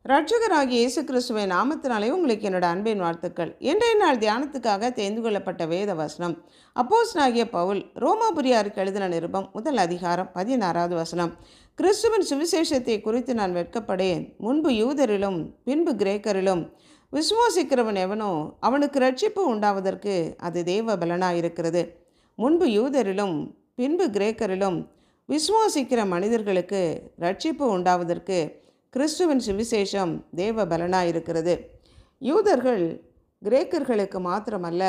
இரட்சகராகிய இயேசு கிறிஸ்துவின் நாமத்தினாலே உங்களுக்கு என்னோட அன்பின் வாழ்த்துக்கள். இன்றைய நாள் தியானத்துக்காக தெரிந்து கொள்ளப்பட்ட வேத வசனம் அப்போஸ்தலனாகிய பவுல் ரோமாபுரியாருக்கு எழுதின நிருபம் முதல் அதிகாரம் 16வது வசனம். கிறிஸ்துவின் சுவிசேஷத்தை குறித்து நான் வெட்கப்படேன். முன்பு யூதரிலும் பின்பு கிரேக்கரிலும் விசுவாசிக்கிறவன் எவனோ அவனுக்கு ரட்சிப்பு உண்டாவதற்கு அது தேவ பலனாயிருக்கிறது. முன்பு யூதரிலும் பின்பு கிரேக்கரிலும் விசுவாசிக்கிற மனிதர்களுக்கு ரட்சிப்பு உண்டாவதற்கு கிறிஸ்துவின் சுவிசேஷம் தேவ பலனாயிருக்கிறது. யூதர்கள் கிரேக்கர்களுக்கு மாத்திரமல்ல,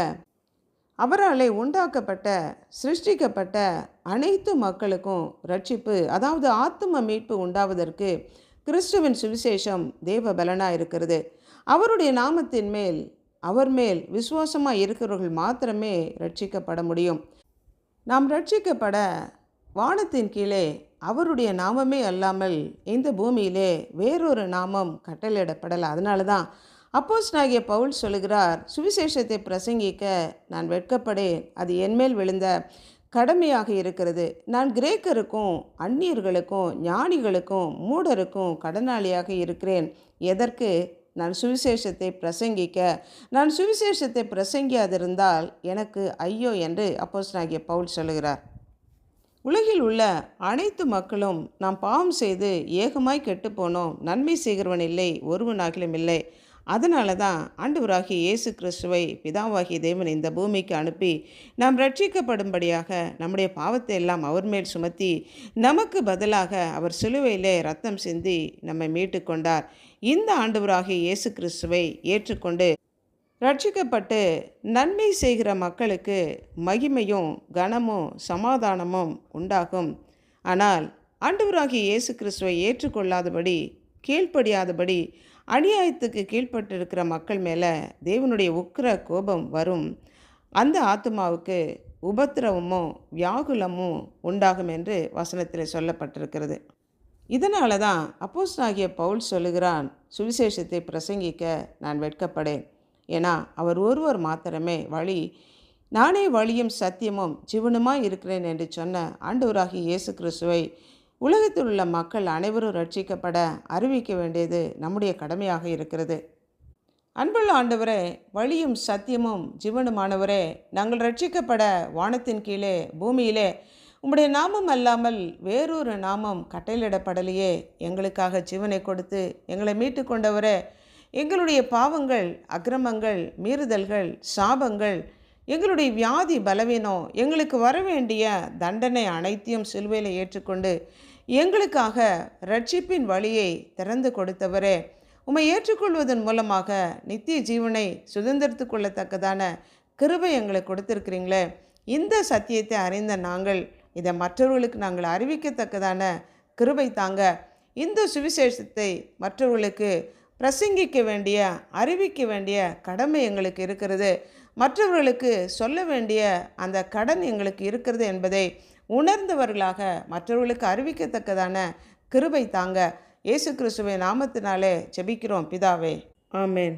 அவராலே உண்டாக்கப்பட்ட சிருஷ்டிக்கப்பட்ட அனைத்து மக்களுக்கும் ரட்சிப்பு, அதாவது ஆத்தும மீட்பு உண்டாவதற்கு கிறிஸ்துவின் சுவிசேஷம் தேவ பலனாயிருக்கிறது. அவருடைய நாமத்தின் மேல் அவர் மேல் விசுவாசமாக இருக்கிறவர்கள் மாத்திரமே ரட்சிக்கப்பட முடியும். நாம் ரட்சிக்கப்பட வானத்தின் கீழே அவருடைய நாமமே அல்லாமல் இந்த பூமியிலே வேறொரு நாமம் கட்டளையிடப்படலை. அதனால தான் அப்போஸ்தலனாகிய பவுல் சொல்லுகிறார், சுவிசேஷத்தை பிரசங்கிக்க நான் வெட்கப்படேன், அது என்மேல் விழுந்த கடமையாக இருக்கிறது. நான் கிரேக்கருக்கும் அந்நியர்களுக்கும் ஞானிகளுக்கும் மூடருக்கும் கடனாளியாக இருக்கிறேன். எதற்கு? நான் சுவிசேஷத்தை பிரசங்கிக்க. நான் சுவிசேஷத்தை பிரசங்கியாதிருந்தால் எனக்கு ஐயோ என்று அப்போஸ்தலனாகிய பவுல் சொல்லுகிறார். உலகில் உள்ள அனைத்து மக்களும் நாம் பாவம் செய்து ஏகமாய் கெட்டு போனோம், நன்மை செய்கிறவன் இல்லை, ஒருவனாகிலும் இல்லை. அதனால தான் ஆண்டவராகிய இயேசு கிறிஸ்துவை பிதாவாகிய தேவன் இந்த பூமிக்கு அனுப்பி நாம் ரட்சிக்கப்படும்படியாக நம்முடைய பாவத்தை எல்லாம் அவர் மேல் சுமத்தி நமக்கு பதிலாக அவர் சிலுவையிலே ரத்தம் சிந்தி நம்மை மீட்டு கொண்டார். இந்த ஆண்டவராகிய இயேசு கிறிஸ்துவை ஏற்றுக்கொண்டு ரட்சிக்கப்பட்டு நன்மை செய்கிற மக்களுக்கு மகிமையும் கனமும் சமாதானமும் உண்டாகும். ஆனால் ஆண்டவராகிய இயேசு கிறிஸ்துவை ஏற்றுக்கொள்ளாதபடி, கீழ்ப்படியாதபடி, அநியாயத்துக்கு கீழ்ப்பட்டிருக்கிற மக்கள் மேலே தேவனுடைய உக்கிர கோபம் வரும். அந்த ஆத்துமாவுக்கு உபத்திரவமும் வியாகுலமும் உண்டாகும் என்று வசனத்தில் சொல்லப்பட்டிருக்கிறது. இதனால தான் அப்போஸ்தலனாகிய பவுல் சொல்லுகிறான், சுவிசேஷத்தை பிரசங்கிக்க நான் வெட்கப்படேன். ஏன்னா அவர் ஒருவர் மாத்திரமே வழி, நானே வழியும் சத்தியமும் ஜீவனுமாய் இருக்கிறேன் என்று சொன்ன ஆண்டவராகிய இயேசு கிறிஸ்துவை உலகத்தில் உள்ள மக்கள் அனைவரும் ரட்சிக்கப்பட அறிவிக்க வேண்டியது நம்முடைய கடமையாக இருக்கிறது. அன்புள்ள ஆண்டவரே, வழியும் சத்தியமும் ஜீவனுமானவரே, நாங்கள் ரட்சிக்கப்பட வானத்தின் கீழே பூமியிலே உம்முடைய நாமம் அல்லாமல் வேறொரு நாமம் கட்டளையிடப்படலையே. எங்களுக்காக ஜீவனை கொடுத்து எங்களை மீட்டு கொண்டவரே, எங்களுடைய பாவங்கள், அக்கிரமங்கள், மீறுதல்கள், சாபங்கள், எங்களுடைய வியாதி பலவீனம், எங்களுக்கு வர வேண்டிய தண்டனை அனைத்தையும் சிலுவையில் ஏற்றுக்கொண்டு எங்களுக்காக ரட்சிப்பின் வழியை திறந்து கொடுத்தவரே, உம்மை ஏற்றுக்கொள்வதன் மூலமாக நித்திய ஜீவனை சுதந்திரத்து கொள்ளத்தக்கதான கிருபை எங்களுக்கு கொடுத்துருக்கிறீங்களே. இந்த சத்தியத்தை அறிந்த நாங்கள் இதை மற்றவர்களுக்கு நாங்கள் அறிவிக்கத்தக்கதான கிருபை தாங்க. இந்த சுவிசேஷத்தை மற்றவர்களுக்கு பிரசங்கிக்க வேண்டிய, அறிவிக்க வேண்டிய கடமை எங்களுக்கு இருக்கிறது. மற்றவர்களுக்கு சொல்ல வேண்டிய அந்த கடன் எங்களுக்கு இருக்கிறது என்பதை உணர்ந்தவர்களாக மற்றவர்களுக்கு அறிவிக்கத்தக்கதான கிருபை தாங்க. இயேசு கிறிஸ்துவின் நாமத்தினாலே ஜெபிக்கிறோம் பிதாவே, ஆமென்.